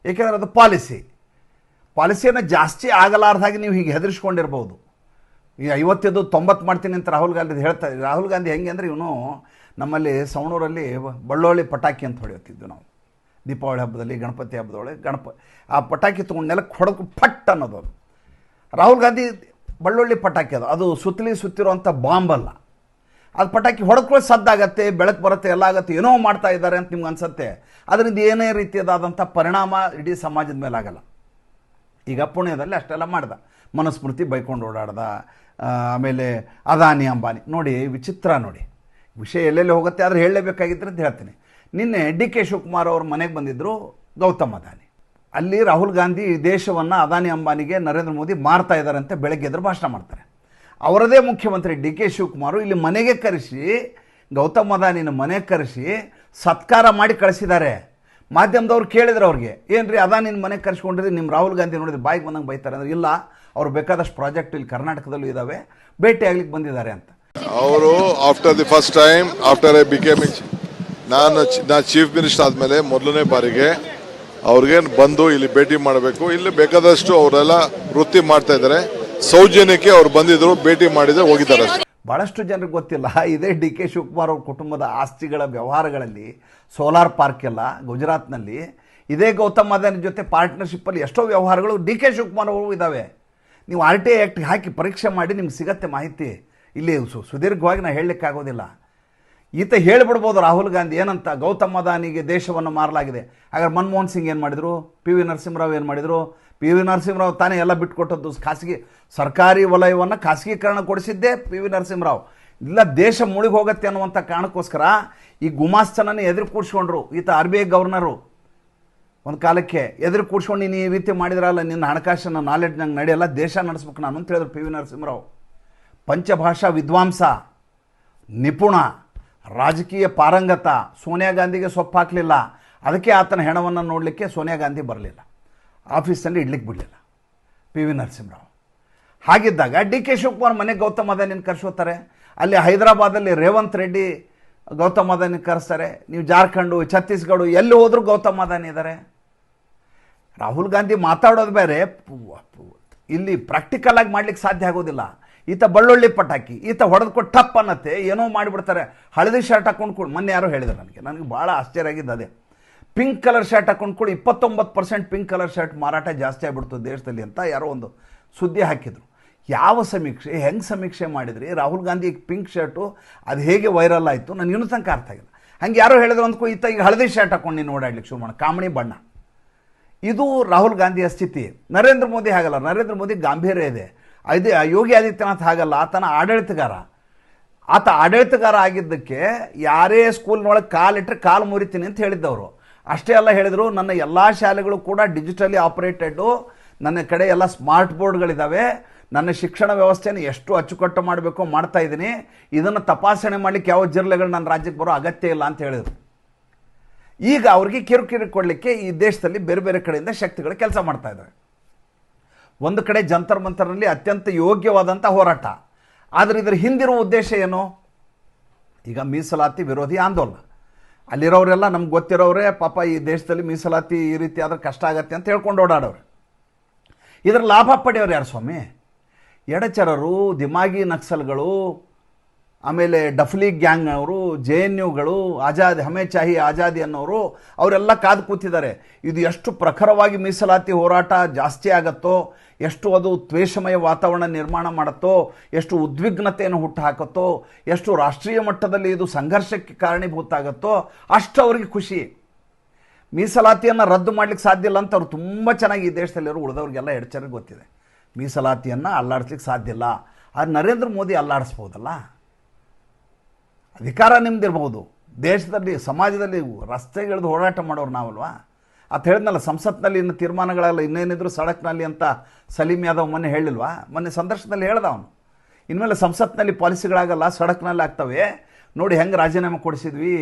ಏಕೆಂದರೆ ಅದು ಪಾಲಿಸಿಯನ್ನು ಜಾಸ್ತಿ ಆಗಲಾರ್ದಾಗಿ ನೀವು ಹೀಗೆ ಹೆದರಿಸ್ಕೊಂಡಿರ್ಬೋದು. ಈ 50 90 ಮಾಡ್ತೀನಿ ಅಂತ ರಾಹುಲ್ ಗಾಂಧಿ ಹೇಳ್ತಾರೆ. ರಾಹುಲ್ ಗಾಂಧಿ ಹೆಂಗೆ ಅಂದರೆ, ಇವನು ನಮ್ಮಲ್ಲಿ ಸವಣೂರಲ್ಲಿ ಬಳ್ಳೊಳ್ಳಿ ಪಟಾಕಿ ಅಂತ ಹೊಡೆಯುತ್ತಿದ್ದು ನಾವು ದೀಪಾವಳಿ ಹಬ್ಬದಲ್ಲಿ, ಗಣಪತಿ ಹಬ್ಬದೊಳಗೆ ಆ ಪಟಾಕಿ ತೊಗೊಂಡು ನೆಲಕ್ಕೆ ಹೊಡೆದು ಫಟ್ ಅನ್ನೋದು. ಅದು ರಾಹುಲ್ ಗಾಂಧಿ ಬಳ್ಳೊಳ್ಳಿ ಪಟಾಕಿ, ಅದು ಸುತ್ತಿರುವಂಥ ಬಾಂಬಲ್ಲ. ಅದು ಪಟಾಕಿ ಹೊಡೆದ್ಕೊಳ್ಳಿ ಸದ್ದಾಗತ್ತೆ, ಬೆಳಕು ಬರುತ್ತೆ, ಎಲ್ಲ ಆಗುತ್ತೆ, ಏನೋ ಮಾಡ್ತಾ ಇದ್ದಾರೆ ಅಂತ ನಿಮ್ಗೆ ಅನ್ಸುತ್ತೆ. ಅದರಿಂದ ಏನೇ ರೀತಿಯಾದಂಥ ಪರಿಣಾಮ ಇಡೀ ಸಮಾಜದ ಮೇಲೆ ಆಗಲ್ಲ. ಈಗ ಪುಣ್ಯದಲ್ಲಿ ಅಷ್ಟೆಲ್ಲ ಮಾಡ್ದ, ಮನುಸ್ಮೃತಿ ಬೈಕೊಂಡು ಓಡಾಡ್ದ. ಆಮೇಲೆ ಅದಾನಿ ಅಂಬಾನಿ ನೋಡಿ, ವಿಚಿತ್ರ ನೋಡಿ, ವಿಷಯ ಎಲ್ಲೆಲ್ಲಿ ಹೋಗುತ್ತೆ, ಆದರೆ ಹೇಳಲೇಬೇಕಾಗಿತ್ತು ಅಂತ ಹೇಳ್ತೀನಿ. ನಿನ್ನೆ ಡಿ ಕೆ ಶಿವಕುಮಾರ್ ಅವ್ರ ಮನೆಗೆ ಬಂದಿದ್ದರು ಗೌತಮ್ ಅದಾನಿ. ಅಲ್ಲಿ ರಾಹುಲ್ ಗಾಂಧಿ ದೇಶವನ್ನು ಅದಾನಿ ಅಂಬಾನಿಗೆ ನರೇಂದ್ರ ಮೋದಿ ಮಾರ್ತಾ ಇದ್ದಾರಂತೆ ಬೆಳಗ್ಗೆ ಎದ್ರು ಭಾಷಣ ಮಾಡ್ತಾರೆ. ಅವರದೇ ಮುಖ್ಯಮಂತ್ರಿ ಡಿ ಕೆ ಶಿವಕುಮಾರ್ ಇಲ್ಲಿ ಮನೆಗೆ ಕರೆಸಿ, ಗೌತಮ್ ಅದಾನಿನ ಮನೆಗೆ ಕರೆಸಿ ಸತ್ಕಾರ ಮಾಡಿ ಕಳಿಸಿದ್ದಾರೆ. ಮಾಧ್ಯಮದವ್ರು ಕೇಳಿದ್ರು ಅವ್ರಿಗೆ, ಏನ್ರಿ ಅದಾನಿನ ಮನೆಗೆ ಕರೆಸ್ಕೊಂಡಿದ್ರೆ ನಿಮ್ಮ ರಾಹುಲ್ ಗಾಂಧಿ ನೋಡಿದ್ರೆ ಬಾಯಿಗೆ ಬಂದಂಗೆ ಬೈತಾರೆ ಅಂದ್ರೆ, ಇಲ್ಲ ಅವ್ರು ಬೇಕಾದಷ್ಟು ಪ್ರಾಜೆಕ್ಟ್ ಇಲ್ಲಿ ಕರ್ನಾಟಕದಲ್ಲೂ ಇದ್ದಾವೆ, ಭೇಟಿ ಆಗ್ಲಿಕ್ಕೆ ಬಂದಿದ್ದಾರೆ ಅಂತ. ಅವರು after the first time after I became ನಾನು ಚೀಫ್ ಮಿನಿಸ್ಟರ್ ಆದಮೇಲೆ ಮೊದಲನೇ ಬಾರಿಗೆ ಅವ್ರಿಗೆ ಬಂದು ಇಲ್ಲಿ ಭೇಟಿ ಮಾಡಬೇಕು. ಇಲ್ಲಿ ಬೇಕಾದಷ್ಟು ಅವರೆಲ್ಲ ವೃತ್ತಿ ಮಾಡ್ತಾ ಇದ್ದಾರೆ, ಸೌಜನ್ಯಕ್ಕೆ ಅವ್ರು ಬಂದಿದ್ರು, ಭೇಟಿ ಮಾಡಿದ್ರೆ ಹೋಗಿದ್ದಾರೆ. ಭಾಳಷ್ಟು ಜನರಿಗೆ ಗೊತ್ತಿಲ್ಲ, ಇದೇ ಡಿ ಕೆ ಶಿವಕುಮಾರ್ ಅವ್ರ ಕುಟುಂಬದ ಆಸ್ತಿಗಳ ವ್ಯವಹಾರಗಳಲ್ಲಿ ಸೋಲಾರ್ ಪಾರ್ಕ್ ಎಲ್ಲ ಗುಜರಾತ್ನಲ್ಲಿ ಇದೇ ಗೌತಮ್ ಅದಾನಿ ಜೊತೆ ಪಾರ್ಟ್ನರ್ಶಿಪ್ಪಲ್ಲಿ ಎಷ್ಟೋ ವ್ಯವಹಾರಗಳು ಡಿ ಕೆ ಶಿವಕುಮಾರ್ ಅವರು ಇದ್ದಾವೆ. ನೀವು RTI ಆ್ಯಕ್ಟ್ ಹಾಕಿ ಪರೀಕ್ಷೆ ಮಾಡಿ ನಿಮ್ಗೆ ಸಿಗತ್ತೆ ಮಾಹಿತಿ. ಇಲ್ಲಿ ಸುದೀರ್ಘವಾಗಿ ನಾನು ಹೇಳಲಿಕ್ಕಾಗೋದಿಲ್ಲ. ಈತ ಹೇಳಿಬಿಡ್ಬೋದು ರಾಹುಲ್ ಗಾಂಧಿ ಏನಂತ, ಗೌತಮ್ ಅದಾನಿಗೆ ದೇಶವನ್ನು ಮಾರಲಾಗಿದೆ. ಹಾಗಾದ್ರೆ ಮನಮೋಹನ್ ಸಿಂಗ್ ಏನು ಮಾಡಿದರು, PV ನರಸಿಂಹರಾವ್ ಏನು ಮಾಡಿದರು? PV ನರಸಿಂಹರಾವ್ ತಾನೇ ಎಲ್ಲ ಬಿಟ್ಟುಕೊಟ್ಟದ್ದು, ಖಾಸಗಿ ಸರ್ಕಾರಿ ವಲಯವನ್ನು ಖಾಸಗೀಕರಣ ಕೊಡಿಸಿದ್ದೇ PV ನರಸಿಂಹರಾವ್. ಇಲ್ಲ ದೇಶ ಮುಳುಗಿ ಹೋಗುತ್ತೆ ಅನ್ನುವಂಥ ಕಾರಣಕ್ಕೋಸ್ಕರ ಈ ಗುಮಾಸ್ತನನ್ನು ಎದುರು ಕೂಡಿಸ್ಕೊಂಡ್ರು. ಈತ RBI ಗವರ್ನರು ಒಂದು ಕಾಲಕ್ಕೆ ಎದುರು ಕೂಡ್ಸ್ಕೊಂಡು ನೀನು ಈ ರೀತಿ ಮಾಡಿದ್ರಲ್ಲ, ನಿನ್ನ ಹಣಕಾಸಿನ ನಾಲೆಡ್ಜ್ ನಂಗೆ ನಡೆಯಲ್ಲ, ದೇಶ ನಡೆಸ್ಬೇಕು ನಾನು ಅಂತ ಹೇಳಿದ್ರು PV ನರಸಿಂಹರಾವ್. ಪಂಚಭಾಷಾ ವಿದ್ವಾಂಸ, ನಿಪುಣ, ರಾಜಕೀಯ ಪಾರಂಗತ. ಸೋನಿಯಾ ಗಾಂಧಿಗೆ ಸೊಪ್ಪು ಹಾಕಲಿಲ್ಲ, ಅದಕ್ಕೆ ಆತನ ಹೆಣವನ್ನು ನೋಡಲಿಕ್ಕೆ ಸೋನಿಯಾ ಗಾಂಧಿ ಬರಲಿಲ್ಲ, ಆಫೀಸಲ್ಲಿ ಇಡ್ಲಿಕ್ಕೆ ಬಿಡಲಿಲ್ಲ PV ನರಸಿಂಹರಾವ್. ಹಾಗಿದ್ದಾಗ ಡಿ ಕೆ ಶಿವಕುಮಾರ್ ಮನೆಗೆ ಗೌತಮ್ ಅದಾನಿನ ಕರೆಸ್ಕೋತಾರೆ. ಅಲ್ಲಿ ಹೈದರಾಬಾದಲ್ಲಿ ರೇವಂತ್ ರೆಡ್ಡಿ ಗೌತಮ್ ಅದಾನಿ ಕರೆಸ್ತಾರೆ. ನೀವು ಜಾರ್ಖಂಡು, ಛತ್ತೀಸ್ಗಢ ಎಲ್ಲಿ ಹೋದರೂ ಗೌತಮ್ ಅದಾನಿ ಇದ್ದಾರೆ. ರಾಹುಲ್ ಗಾಂಧಿ ಮಾತಾಡೋದು ಬೇರೆ, ಇಲ್ಲಿ ಪ್ರಾಕ್ಟಿಕಲ್ ಆಗಿ ಮಾಡ್ಲಿಕ್ಕೆ ಸಾಧ್ಯ ಆಗೋದಿಲ್ಲ. ಈತ ಬಳ್ಳುಳ್ಳಿ ಪಟಾಕಿ, ಈತ ಹೊಡೆದ್ಕೊಟ್ಟು ಟಪ್ ಅನ್ನತ್ತೆ, ಏನೋ ಮಾಡಿಬಿಡ್ತಾರೆ. ಹಳದಿ ಶರ್ಟ್ ಹಾಕೊಂಡು ಮೊನ್ನೆ ಯಾರೋ ಹೇಳಿದ್ರು ನನಗೆ ಭಾಳ ಆಶ್ಚರ್ಯ ಆಗಿದ್ದು ಅದೇ. ಪಿಂಕ್ ಕಲರ್ ಶರ್ಟ್ ಹಾಕೊಂಡು 29% ಪಿಂಕ್ ಕಲರ್ ಶರ್ಟ್ ಮಾರಾಟ ಜಾಸ್ತಿ ಆಗಿಬಿಡ್ತು ದೇಶದಲ್ಲಿ ಅಂತ ಯಾರೋ ಒಂದು ಸುದ್ದಿ ಹಾಕಿದ್ರು. ಯಾವ ಸಮೀಕ್ಷೆ, ಹೆಂಗೆ ಸಮೀಕ್ಷೆ ಮಾಡಿದ್ರಿ? ರಾಹುಲ್ ಗಾಂಧಿ ಪಿಂಕ್ ಶರ್ಟು ಅದು ಹೇಗೆ ವೈರಲ್ ಆಯಿತು ನನಗೆ ಇನ್ನೂ ತನಕ ಅರ್ಥ ಆಗಿಲ್ಲ. ಹಂಗೆ ಯಾರೋ ಹೇಳಿದ್ರು ಅಂದ್ಕೋ, ಈತ ಈಗ ಹಳದಿ ಶರ್ಟ್ ಹಾಕೊಂಡು ನೀನು ಓಡಾಡ್ಲಿಕ್ಕೆ ಶುರು ಮಾಡ, ಕಾಮಣಿ ಬಣ್ಣ. ಇದು ರಾಹುಲ್ ಗಾಂಧಿಯ ಸ್ಥಿತಿ. ನರೇಂದ್ರ ಮೋದಿ ಹಾಗಲ್ಲ, ನರೇಂದ್ರ ಮೋದಿ ಗಾಂಭೀರ್ಯ ಇದೆ. ಇದು ಯೋಗಿ ಆದಿತ್ಯನಾಥ್ ಹಾಗಲ್ಲ, ಆತನ ಆಡಳಿತಗಾರ. ಆತ ಆಡಳಿತಗಾರ ಆಗಿದ್ದಕ್ಕೆ ಯಾರೇ ಸ್ಕೂಲ್ನೊಳಗೆ ಕಾಲಿಟ್ಟರೆ ಕಾಲು ಮುರಿತೀನಿ ಅಂತ ಹೇಳಿದ್ದವರು. ಅಷ್ಟೇ ಅಲ್ಲ, ಹೇಳಿದರು ನನ್ನ ಎಲ್ಲ ಶಾಲೆಗಳು ಕೂಡ ಡಿಜಿಟಲಿ ಆಪರೇಟೆಡ್ಡು, ನನ್ನ ಕಡೆ ಎಲ್ಲ ಸ್ಮಾರ್ಟ್ ಬೋರ್ಡ್ಗಳಿದ್ದಾವೆ, ನನ್ನ ಶಿಕ್ಷಣ ವ್ಯವಸ್ಥೆಯನ್ನು ಎಷ್ಟು ಅಚ್ಚುಕಟ್ಟು ಮಾಡಬೇಕು ಮಾಡ್ತಾ ಇದ್ದೀನಿ, ಇದನ್ನು ತಪಾಸಣೆ ಮಾಡಲಿಕ್ಕೆ ಯಾವ ಜಿಲ್ಲೆಗಳು ನನ್ನ ರಾಜ್ಯಕ್ಕೆ ಬರೋ ಅಗತ್ಯ ಇಲ್ಲ ಅಂತ ಹೇಳಿದರು. ಈಗ ಅವ್ರಿಗೆ ಕಿರುಕಿರಿ ಕೊಡಲಿಕ್ಕೆ ಈ ದೇಶದಲ್ಲಿ ಬೇರೆ ಬೇರೆ ಕಡೆಯಿಂದ ಶಕ್ತಿಗಳು ಕೆಲಸ ಮಾಡ್ತಾ ಇದ್ದಾವೆ. ಒಂದು ಕಡೆ ಜಂತರ್ ಮಂತರ್ನಲ್ಲಿ ಅತ್ಯಂತ ಯೋಗ್ಯವಾದಂಥ ಹೋರಾಟ, ಆದರೆ ಇದರ ಹಿಂದಿರುವ ಉದ್ದೇಶ ಏನು? ಈಗ ಮೀಸಲಾತಿ ವಿರೋಧಿ ಆಂದೋಲನ. ಅಲ್ಲಿರೋರೆಲ್ಲ ನಮ್ಗೆ ಗೊತ್ತಿರೋರೇ, ಪಾಪ ಈ ದೇಶದಲ್ಲಿ ಮೀಸಲಾತಿ ಈ ರೀತಿ ಆದ್ರೆ ಕಷ್ಟ ಆಗತ್ತೆ ಅಂತ ಹೇಳ್ಕೊಂಡು ಓಡಾಡೋರು. ಇದರ ಲಾಭ ಪಡೆಯೋರು ಯಾರು ಸ್ವಾಮಿ? ಎಡಚರರು, ದಿಮಾಗಿ ನಕ್ಸಲ್ಗಳು, ಆಮೇಲೆ ಡಫ್ಲಿ ಗ್ಯಾಂಗ್ ಅವರು, JNUಗಳು, ಆಜಾದಿ ಹಮೇ ಚಾಹಿ ಆಜಾದಿ ಅನ್ನೋರು, ಅವರೆಲ್ಲ ಕಾದು ಕೂತಿದ್ದಾರೆ. ಇದು ಎಷ್ಟು ಪ್ರಖರವಾಗಿ ಮೀಸಲಾತಿ ಹೋರಾಟ ಜಾಸ್ತಿ ಆಗತ್ತೋ, ಎಷ್ಟು ಅದು ದ್ವೇಷಮಯ ವಾತಾವರಣ ನಿರ್ಮಾಣ ಮಾಡುತ್ತೋ, ಎಷ್ಟು ಉದ್ವಿಗ್ನತೆಯನ್ನು ಹುಟ್ಟು ಹಾಕುತ್ತೋ, ಎಷ್ಟು ರಾಷ್ಟ್ರೀಯ ಮಟ್ಟದಲ್ಲಿ ಇದು ಸಂಘರ್ಷಕ್ಕೆ ಕಾರಣೀಭೂತ ಆಗುತ್ತೋ ಅಷ್ಟು ಅವ್ರಿಗೆ ಖುಷಿ. ಮೀಸಲಾತಿಯನ್ನು ರದ್ದು ಮಾಡಲಿಕ್ಕೆ ಸಾಧ್ಯ ಇಲ್ಲ ಅಂತ ಅವ್ರು ತುಂಬ ಚೆನ್ನಾಗಿ ಈ ದೇಶದಲ್ಲಿರೋ ಉಳಿದವ್ರಿಗೆಲ್ಲ ಎಡಚರಿಗೆ ಗೊತ್ತಿದೆ. ಮೀಸಲಾತಿಯನ್ನು ಅಲ್ಲಾಡಿಸ್ಲಿಕ್ಕೆ ಸಾಧ್ಯ ಇಲ್ಲ. ಆದರೆ ನರೇಂದ್ರ ಮೋದಿ ಅಲ್ಲಾಡಿಸ್ಬೋದಲ್ಲ. ಅಧಿಕಾರ ನಿಮ್ದಿರ್ಬೋದು, ದೇಶದಲ್ಲಿ ಸಮಾಜದಲ್ಲಿ ರಸ್ತೆಗಿಳಿದು ಹೋರಾಟ ಮಾಡೋರು ನಾವಲ್ವಾ? ಅಂತ ಹೇಳಿದ್ನಲ್ಲ, ಸಂಸತ್ನಲ್ಲಿ ಇನ್ನು ತೀರ್ಮಾನಗಳೆಲ್ಲ ಇನ್ನೇನಿದ್ರು ಸಡಕ್ನಲ್ಲಿ ಅಂತ ಸಲೀಂ ಯಾದವ್ ಮೊನ್ನೆ ಹೇಳಿಲ್ವಾ? ಮೊನ್ನೆ ಸಂದರ್ಶನದಲ್ಲಿ ಹೇಳ್ದ ಅವನು. ಇನ್ಮೇಲೆ ಸಂಸತ್ನಲ್ಲಿ ಪಾಲಿಸಿಗಳಾಗಲ್ಲ, ಸಡಕ್ನಲ್ಲಿ ಆಗ್ತವೆ ನೋಡಿ, ಹೆಂಗೆ ರಾಜೀನಾಮೆ ಕೊಡಿಸಿದ್ವಿ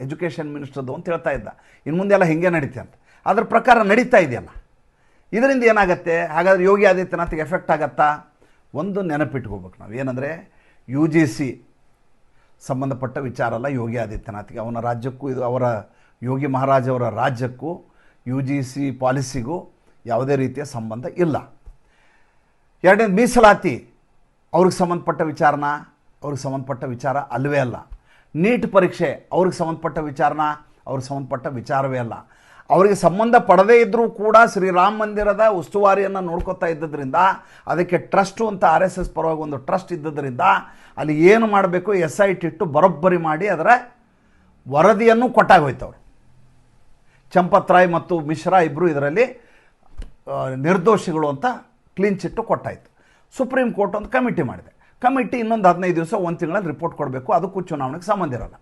ಎಜುಕೇಷನ್ ಮಿನಿಸ್ಟರ್ದು ಅಂತ ಹೇಳ್ತಾ ಇದ್ದ. ಇನ್ನು ಮುಂದೆಲ್ಲ ಹಿಂಗೆ ನಡೀತೆ ಅಂತ. ಅದ್ರ ಪ್ರಕಾರ ನಡೀತಾ ಇದೆಯಲ್ಲ. ಇದರಿಂದ ಏನಾಗತ್ತೆ? ಹಾಗಾದರೆ ಯೋಗಿ ಆದಿತ್ಯನಾಥ್ಗೆ ಎಫೆಕ್ಟ್ ಆಗತ್ತಾ? ಒಂದು ನೆನಪಿಟ್ಕೋಬೇಕು ನಾವು, ಏನಂದರೆ UGC ಸಂಬಂಧಪಟ್ಟ ವಿಚಾರ ಅಲ್ಲ ಯೋಗಿ ಆದಿತ್ಯನಾಥ್ಗೆ. ಅವನ ರಾಜ್ಯಕ್ಕೂ, ಇದು ಅವರ ಯೋಗಿ ಮಹಾರಾಜ್ ಅವರ ರಾಜ್ಯಕ್ಕೂ UGC ಪಾಲಿಸಿಗೂ ಯಾವುದೇ ರೀತಿಯ ಸಂಬಂಧ ಇಲ್ಲ. ಎರಡನೇದು ಮೀಸಲಾತಿ ಅವ್ರಿಗೆ ಸಂಬಂಧಪಟ್ಟ ವಿಚಾರನ, ಅವ್ರಿಗೆ ಸಂಬಂಧಪಟ್ಟ ವಿಚಾರ ಅಲ್ಲವೇ ಅಲ್ಲ. ನೀಟ್ ಪರೀಕ್ಷೆ ಅವ್ರಿಗೆ ಸಂಬಂಧಪಟ್ಟ ವಿಚಾರನ, ಅವ್ರಿಗೆ ಸಂಬಂಧಪಟ್ಟ ವಿಚಾರವೇ ಅಲ್ಲ. ಅವರಿಗೆ ಸಂಬಂಧ ಪಡದೇ ಇದ್ದರೂ ಕೂಡ ಶ್ರೀರಾಮ ಮಂದಿರದ ಉಸ್ತುವಾರಿಯನ್ನು ನೋಡ್ಕೋತಾ ಇದ್ದದ್ರಿಂದ, ಅದಕ್ಕೆ ಟ್ರಸ್ಟು ಅಂತ RSS ಪರವಾಗಿ ಒಂದು ಟ್ರಸ್ಟ್ ಇದ್ದದ್ರಿಂದ ಅಲ್ಲಿ ಏನು ಮಾಡಬೇಕು SIT ಇಟ್ಟು ಬರೋಬ್ಬರಿ ಮಾಡಿ ಅದರ ವರದಿಯನ್ನು ಕೊಟ್ಟಾಗೋಯ್ತವ್ರು. ಚಂಪತ್ ರಾಯ್ ಮತ್ತು ಮಿಶ್ರಾ ಇಬ್ಬರು ಇದರಲ್ಲಿ ನಿರ್ದೋಷಿಗಳು ಅಂತ ಕ್ಲೀನ್ ಚಿಟ್ಟು ಕೊಟ್ಟಾಯಿತು. ಸುಪ್ರೀಂ ಕೋರ್ಟ್ ಒಂದು ಕಮಿಟಿ ಮಾಡಿದೆ. ಕಮಿಟಿ ಇನ್ನೊಂದು 15 ದಿವಸ 1 ತಿಂಗಳಲ್ಲಿ ರಿಪೋರ್ಟ್ ಕೊಡಬೇಕು, ಅದಕ್ಕೂ ಚುನಾವಣೆಗೆ ಸಂಬಂಧ ಇರೋಲ್ಲ.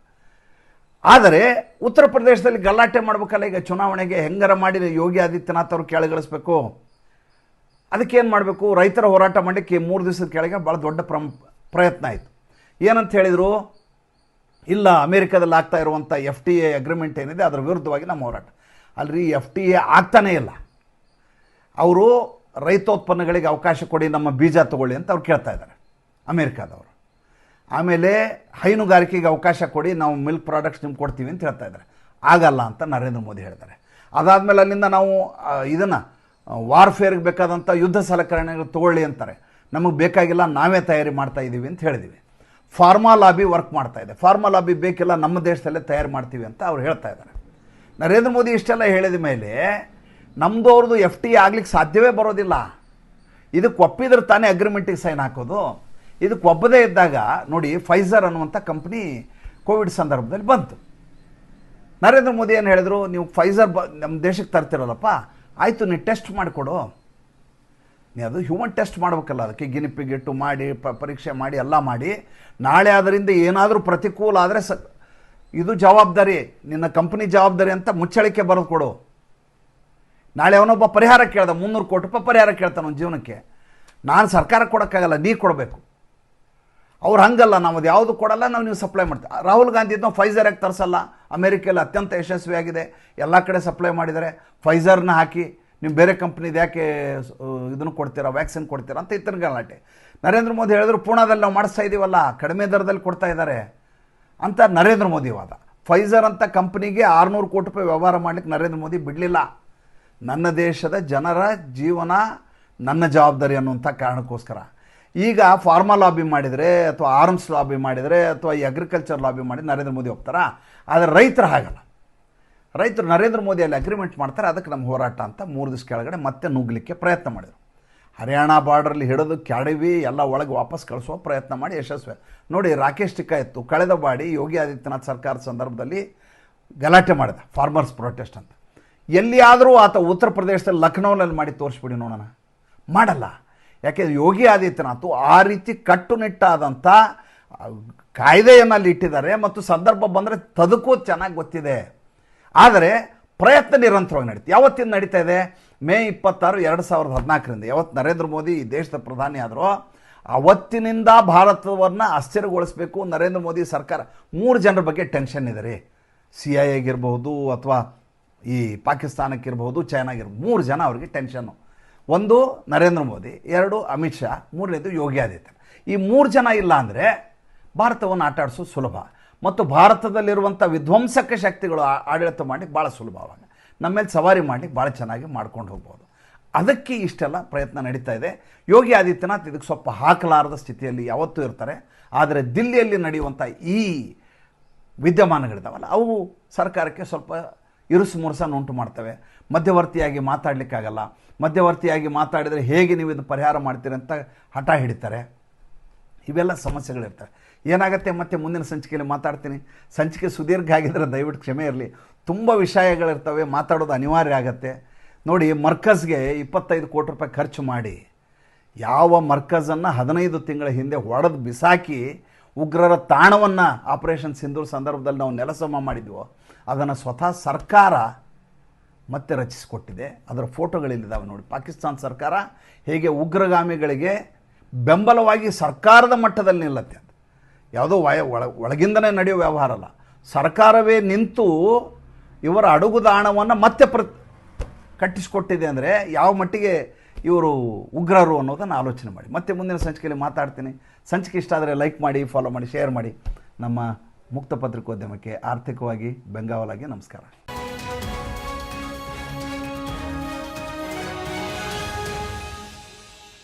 ಆದರೆ ಉತ್ತರ ಪ್ರದೇಶದಲ್ಲಿ ಗಲಾಟೆ ಮಾಡಬೇಕಲ್ಲ, ಈಗ ಚುನಾವಣೆಗೆ ಹೆಂಗಾರ ಮಾಡಿ ಯೋಗಿ ಆದಿತ್ಯನಾಥ್ ಅವರು ಕೆಳಗಿಳಿಸ್ಬೇಕು. ಅದಕ್ಕೇನು ಮಾಡಬೇಕು, ರೈತರ ಹೋರಾಟ ಮಾಡಲಿಕ್ಕೆ 3 ದಿವಸದ ಕೆಳಗೆ ಭಾಳ ದೊಡ್ಡ ಪ್ರಯತ್ನ ಆಯಿತು. ಏನಂತ ಹೇಳಿದರು, ಇಲ್ಲ ಅಮೇರಿಕಾದಲ್ಲಿ ಆಗ್ತಾ ಇರುವಂಥ FTA ಅಗ್ರಿಮೆಂಟ್ ಏನಿದೆ ಅದರ ವಿರುದ್ಧವಾಗಿ ನಮ್ಮ ಹೋರಾಟ. ಅಲ್ರಿ, FTA ಆಗ್ತಾನೇ ಇಲ್ಲ. ಅವರು ರೈತೋತ್ಪನ್ನಗಳಿಗೆ ಅವಕಾಶ ಕೊಡಿ, ನಮ್ಮ ಬೀಜ ತಗೊಳ್ಳಿ ಅಂತ ಅವ್ರು ಕೇಳ್ತಾ ಇದ್ದಾರೆ ಅಮೇರಿಕಾದವರು. ಆಮೇಲೆ ಹೈನುಗಾರಿಕೆಗೆ ಅವಕಾಶ ಕೊಡಿ, ನಾವು ಮಿಲ್ಕ್ ಪ್ರಾಡಕ್ಟ್ಸ್ ನಿಮ್ಗೆ ಕೊಡ್ತೀವಿ ಅಂತ ಹೇಳ್ತಾ ಇದ್ದಾರೆ. ಆಗಲ್ಲ ಅಂತ ನರೇಂದ್ರ ಮೋದಿ ಹೇಳ್ತಾರೆ. ಅದಾದಮೇಲೆ ಅಲ್ಲಿಂದ ನಾವು ಇದನ್ನು ವಾರ್ಫೇರ್ಗೆ ಬೇಕಾದಂಥ ಯುದ್ಧ ಸಲಕರಣೆಗಳು ತೊಗೊಳ್ಳಿ ಅಂತಾರೆ. ನಮಗೆ ಬೇಕಾಗಿಲ್ಲ, ನಾವೇ ತಯಾರಿ ಮಾಡ್ತಾ ಇದ್ದೀವಿ ಅಂತ ಹೇಳಿದ್ದೀವಿ. ಫಾರ್ಮಾ ಲಾಬಿ ವರ್ಕ್ ಮಾಡ್ತಾ ಇದೆ. ಫಾರ್ಮಾ ಲಾಬಿ ಬೇಕಿಲ್ಲ, ನಮ್ಮ ದೇಶದಲ್ಲೇ ತಯಾರು ಮಾಡ್ತೀವಿ ಅಂತ ಅವ್ರು ಹೇಳ್ತಾ ಇದ್ದಾರೆ. ನರೇಂದ್ರ ಮೋದಿ ಇಷ್ಟೆಲ್ಲ ಹೇಳಿದ ಮೇಲೆ ನಮ್ಮದು ಅವ್ರದ್ದು FTA ಆಗ್ಲಿಕ್ಕೆ ಸಾಧ್ಯವೇ ಬರೋದಿಲ್ಲ. ಇದಕ್ಕೆ ಒಪ್ಪಿದ್ರೆ ತಾನೇ ಅಗ್ರಿಮೆಂಟಿಗೆ ಸೈನ್ ಹಾಕೋದು. ಇದಕ್ಕೆ ಒಪ್ಪದೇ ಇದ್ದಾಗ ನೋಡಿ, ಫೈಸರ್ ಅನ್ನುವಂಥ ಕಂಪ್ನಿ ಕೋವಿಡ್ ಸಂದರ್ಭದಲ್ಲಿ ಬಂತು. ನರೇಂದ್ರ ಮೋದಿ ಏನು ಹೇಳಿದ್ರು, ನೀವು ಫೈಸರ್ ನಮ್ಮ ದೇಶಕ್ಕೆ ತರ್ತಿರಲ್ಲಪ್ಪ, ಆಯಿತು ನೀವು ಟೆಸ್ಟ್ ಮಾಡಿಕೊಡು. ನೀವು ಅದು ಹ್ಯೂಮನ್ ಟೆಸ್ಟ್ ಮಾಡಬೇಕಲ್ಲ, ಅದಕ್ಕೆ ಗಿನಿಪಿಗಿಟ್ಟು ಮಾಡಿ ಪರೀಕ್ಷೆ ಮಾಡಿ ಎಲ್ಲ ಮಾಡಿ, ನಾಳೆ ಅದರಿಂದ ಏನಾದರೂ ಪ್ರತಿಕೂಲ ಆದರೆ ಇದು ಜವಾಬ್ದಾರಿ, ನಿನ್ನ ಕಂಪ್ನಿ ಜವಾಬ್ದಾರಿ ಅಂತ ಮುಚ್ಚಳಿಕೆ ಬರೆದು ಕೊಡು. ನಾಳೆ ಅವನೊಬ್ಬ ಪರಿಹಾರ ಕೇಳ್ದ, 300 ಕೋಟಿ ರೂಪಾಯಿ ಪರಿಹಾರ ಕೇಳ್ತಾನೆ ಅವನ ಜೀವನಕ್ಕೆ. ನಾನು ಸರ್ಕಾರ ಕೊಡೋಕ್ಕಾಗಲ್ಲ, ನೀ ಕೊಡಬೇಕು. ಅವ್ರು ಹಂಗಲ್ಲ, ನಾವು ಅದು ಯಾವುದು ಕೊಡಲ್ಲ, ನೀವು ಸಪ್ಲೈ ಮಾಡ್ತೀವಿ. ರಾಹುಲ್ ಗಾಂಧಿ ನಾವು ಫೈಸರ್ ಯಾಕೆ ತರಿಸಲ್ಲ, ಅಮೇರಿಕೆಯಲ್ಲಿ ಅತ್ಯಂತ ಯಶಸ್ವಿಯಾಗಿದೆ, ಎಲ್ಲ ಕಡೆ ಸಪ್ಲೈ ಮಾಡಿದ್ದಾರೆ. ಫೈಸರ್ನ ಹಾಕಿ ನೀವು ಬೇರೆ ಕಂಪ್ನಿದು ಯಾಕೆ ಇದನ್ನು ಕೊಡ್ತೀರಾ, ವ್ಯಾಕ್ಸಿನ್ ಕೊಡ್ತೀರಾ ಅಂತ ಇತರ ಗಲಾಟೆ. ನರೇಂದ್ರ ಮೋದಿ ಹೇಳಿದ್ರು, ಪೂನಾದಲ್ಲಿ ನಾವು ಮಾಡಿಸ್ತಾ ಇದ್ದೀವಲ್ಲ, ಕಡಿಮೆ ದರದಲ್ಲಿ ಕೊಡ್ತಾ ಇದ್ದಾರೆ ಅಂತ ನರೇಂದ್ರ ಮೋದಿ ವಾದ. ಫೈಸರ್ ಅಂತ ಕಂಪ್ನಿಗೆ 600 ಕೋಟಿ ರೂಪಾಯಿ ವ್ಯವಹಾರ ಮಾಡಲಿಕ್ಕೆ ನರೇಂದ್ರ ಮೋದಿ ಬಿಡಲಿಲ್ಲ. ನನ್ನ ದೇಶದ ಜನರ ಜೀವನ ನನ್ನ ಜವಾಬ್ದಾರಿ ಅನ್ನುವಂಥ ಕಾರಣಕ್ಕೋಸ್ಕರ. ಈಗ ಫಾರ್ಮಾ ಲಾಬಿ ಮಾಡಿದರೆ ಅಥವಾ ಆರ್ಮ್ಸ್ ಲಾಬಿ ಮಾಡಿದರೆ ಅಥವಾ ಈ ಅಗ್ರಿಕಲ್ಚರ್ ಲಾಬಿ ಮಾಡಿ ನರೇಂದ್ರ ಮೋದಿ ಹೋಗ್ತಾರಾ? ಆದರೆ ರೈತರು ಹಾಗಲ್ಲ. ರೈತರು ನರೇಂದ್ರ ಮೋದಿಯಲ್ಲಿ ಅಗ್ರಿಮೆಂಟ್ ಮಾಡ್ತಾರೆ, ಅದಕ್ಕೆ ನಮ್ಮ ಹೋರಾಟ ಅಂತ 3 ದಿವಸ ಕೆಳಗಡೆ ಮತ್ತೆ ನುಗ್ಗಲಿಕ್ಕೆ ಪ್ರಯತ್ನ ಮಾಡಿದರು. ಹರಿಯಾಣ ಬಾರ್ಡ್ರಲ್ಲಿ ಹಿಡಿದು ಕೆಡವಿ ಎಲ್ಲ ಒಳಗೆ ವಾಪಸ್ ಕಳಿಸುವ ಪ್ರಯತ್ನ ಮಾಡಿ ಯಶಸ್ವಿ. ನೋಡಿ, ರಾಕೇಶ್ ಟಿಕ್ಕಾಯತ್ತು ಕಳೆದ ಬಾಡಿ ಯೋಗಿ ಆದಿತ್ಯನಾಥ್ ಸರ್ಕಾರದ ಸಂದರ್ಭದಲ್ಲಿ ಗಲಾಟೆ ಮಾಡಿದ, ಫಾರ್ಮರ್ಸ್ ಪ್ರೊಟೆಸ್ಟ್ ಅಂತ. ಎಲ್ಲಿಯಾದರೂ ಆತ ಉತ್ತರ ಪ್ರದೇಶದಲ್ಲಿ ಲಕ್ನೋನಲ್ಲಿ ಮಾಡಿ ತೋರಿಸ್ಬಿಡಿ ನೋಡೋಣ. ಮಾಡಲ್ಲ. ಯಾಕೆ, ಯೋಗಿ ಆದಿತ್ಯನಾಥ್ ಆ ರೀತಿ ಕಟ್ಟುನಿಟ್ಟಾದಂಥ ಕಾಯ್ದೆಯನ್ನು ಅಲ್ಲಿ ಇಟ್ಟಿದ್ದಾರೆ ಮತ್ತು ಸಂದರ್ಭ ಬಂದರೆ ತದಕ್ಕೂ ಚೆನ್ನಾಗಿ ಗೊತ್ತಿದೆ. ಆದರೆ ಪ್ರಯತ್ನ ನಿರಂತರವಾಗಿ ನಡೀತು. ಯಾವತ್ತಿಂದ ನಡೀತಾ ಇದೆ? ಮೇ 26, 2014ರಿಂದ ಯಾವತ್ತು ನರೇಂದ್ರ ಮೋದಿ ಈ ದೇಶದ ಪ್ರಧಾನಿ ಆದರೂ ಅವತ್ತಿನಿಂದ ಭಾರತವನ್ನು ಅಸ್ಥಿರಗೊಳಿಸಬೇಕು ನರೇಂದ್ರ ಮೋದಿ ಸರ್ಕಾರ. 3 ಜನರ ಬಗ್ಗೆ ಟೆನ್ಷನ್ ಇದೆ ರೀ. CIA ಅಥವಾ ಈ ಪಾಕಿಸ್ತಾನಕ್ಕಿರ್ಬೋದು, ಚೈನಾಗಿರ್ಬೋದು, 3 ಜನ ಅವರಿಗೆ ಟೆನ್ಷನ್ನು. 1 ನರೇಂದ್ರ ಮೋದಿ, 2 ಅಮಿತ್ ಶಾ, 3ನೇದು ಯೋಗಿ ಆದಿತ್ಯನಾಥ್. ಈ 3 ಜನ ಇಲ್ಲ ಅಂದರೆ ಭಾರತವನ್ನು ಆಟಾಡಿಸೋದು ಸುಲಭ ಮತ್ತು ಭಾರತದಲ್ಲಿರುವಂಥ ವಿಧ್ವಂಸಕ ಶಕ್ತಿಗಳು ಆಡಳಿತ ಮಾಡಲಿಕ್ಕೆ ಭಾಳ ಸುಲಭವಾಗಿ ನಮ್ಮ ಮೇಲೆ ಸವಾರಿ ಮಾಡಲಿಕ್ಕೆ ಭಾಳ ಚೆನ್ನಾಗಿ ಮಾಡ್ಕೊಂಡು ಹೋಗ್ಬೋದು. ಅದಕ್ಕೆ ಇಷ್ಟೆಲ್ಲ ಪ್ರಯತ್ನ ನಡೀತಾ ಇದೆ. ಯೋಗಿ ಆದಿತ್ಯನಾಥ್ ಇದಕ್ಕೆ ಸ್ವಲ್ಪ ಹಾಕಲಾರದ ಸ್ಥಿತಿಯಲ್ಲಿ ಯಾವತ್ತೂ ಇರ್ತಾರೆ. ಆದರೆ ದಿಲ್ಲಿಯಲ್ಲಿ ನಡೆಯುವಂಥ ಈ ವಿದ್ಯಮಾನಗಳಿದ್ದಾವಲ್ಲ, ಅವು ಸರ್ಕಾರಕ್ಕೆ ಸ್ವಲ್ಪ ಇರುಸು ಮುರುಸನ್ನು ಉಂಟು ಮಾಡ್ತವೆ. ಮಧ್ಯವರ್ತಿಯಾಗಿ ಮಾತಾಡಲಿಕ್ಕಾಗಲ್ಲ. ಮಧ್ಯವರ್ತಿಯಾಗಿ ಮಾತಾಡಿದರೆ ಹೇಗೆ ನೀವು ಇದು ಪರಿಹಾರ ಮಾಡ್ತೀರಿ ಅಂತ ಹಠ ಹಿಡಿತಾರೆ. ಇವೆಲ್ಲ ಸಮಸ್ಯೆಗಳಿರ್ತವೆ. ಏನಾಗುತ್ತೆ, ಮತ್ತೆ ಮುಂದಿನ ಸಂಚಿಕೆಯಲ್ಲಿ ಮಾತಾಡ್ತೀನಿ. ಸಂಚಿಕೆ ಸುದೀರ್ಘ ಆಗಿದ್ದರೆ ದಯವಿಟ್ಟು ಕ್ಷಮೆ ಇರಲಿ. ತುಂಬ ವಿಷಯಗಳಿರ್ತವೆ, ಮಾತಾಡೋದು ಅನಿವಾರ್ಯ ಆಗುತ್ತೆ. ನೋಡಿ, ಮರ್ಕಜ್ಗೆ 25 ಕೋಟಿ ರೂಪಾಯಿ ಖರ್ಚು ಮಾಡಿ ಯಾವ ಮರ್ಕಜನ್ನು 15 ತಿಂಗಳ ಹಿಂದೆ ಹೊಡೆದು ಬಿಸಾಕಿ ಉಗ್ರರ ತಾಣವನ್ನು ಆಪರೇಷನ್ ಸಿಂಧೂರ್ ಸಂದರ್ಭದಲ್ಲಿ ನಾವು ನೆಲಸಮ ಮಾಡಿದ್ವೋ ಅದನ್ನು ಸ್ವತಃ ಸರ್ಕಾರ ಮತ್ತೆ ರಚಿಸಿಕೊಟ್ಟಿದೆ. ಅದರ ಫೋಟೋಗಳಿದ್ದಾವೆ ನೋಡಿ. ಪಾಕಿಸ್ತಾನ ಸರ್ಕಾರ ಹೇಗೆ ಉಗ್ರಗಾಮಿಗಳಿಗೆ ಬೆಂಬಲವಾಗಿ ಸರ್ಕಾರದ ಮಟ್ಟದಲ್ಲಿ ನಿಲ್ಲತ್ತೆ ಅಂತ. ಯಾವುದೋ ಒಳಗಿಂದನೇ ನಡೆಯೋ ವ್ಯವಹಾರ ಅಲ್ಲ. ಸರ್ಕಾರವೇ ನಿಂತು ಇವರ ಅಡುಗುದಾಣವನ್ನು ಮತ್ತೆ ಕಟ್ಟಿಸಿಕೊಟ್ಟಿದೆ ಅಂದರೆ ಯಾವ ಮಟ್ಟಿಗೆ ಇವರು ಉಗ್ರರು ಅನ್ನೋದನ್ನು ಆಲೋಚನೆ ಮಾಡಿ. ಮತ್ತೆ ಮುಂದಿನ ಸಂಚಿಕೆಯಲ್ಲಿ ಮಾತಾಡ್ತೀನಿ. ಸಂಚಿಕೆ ಇಷ್ಟ ಆದರೆ ಲೈಕ್ ಮಾಡಿ, ಫಾಲೋ ಮಾಡಿ, ಶೇರ್ ಮಾಡಿ. ನಮ್ಮ ಮುಕ್ತ ಪತ್ರಿಕೋದ್ಯಮಕ್ಕೆ ಆರ್ಥಿಕವಾಗಿ ಬೆಂಗಾವಲಾಗಿ ನಮಸ್ಕಾರ.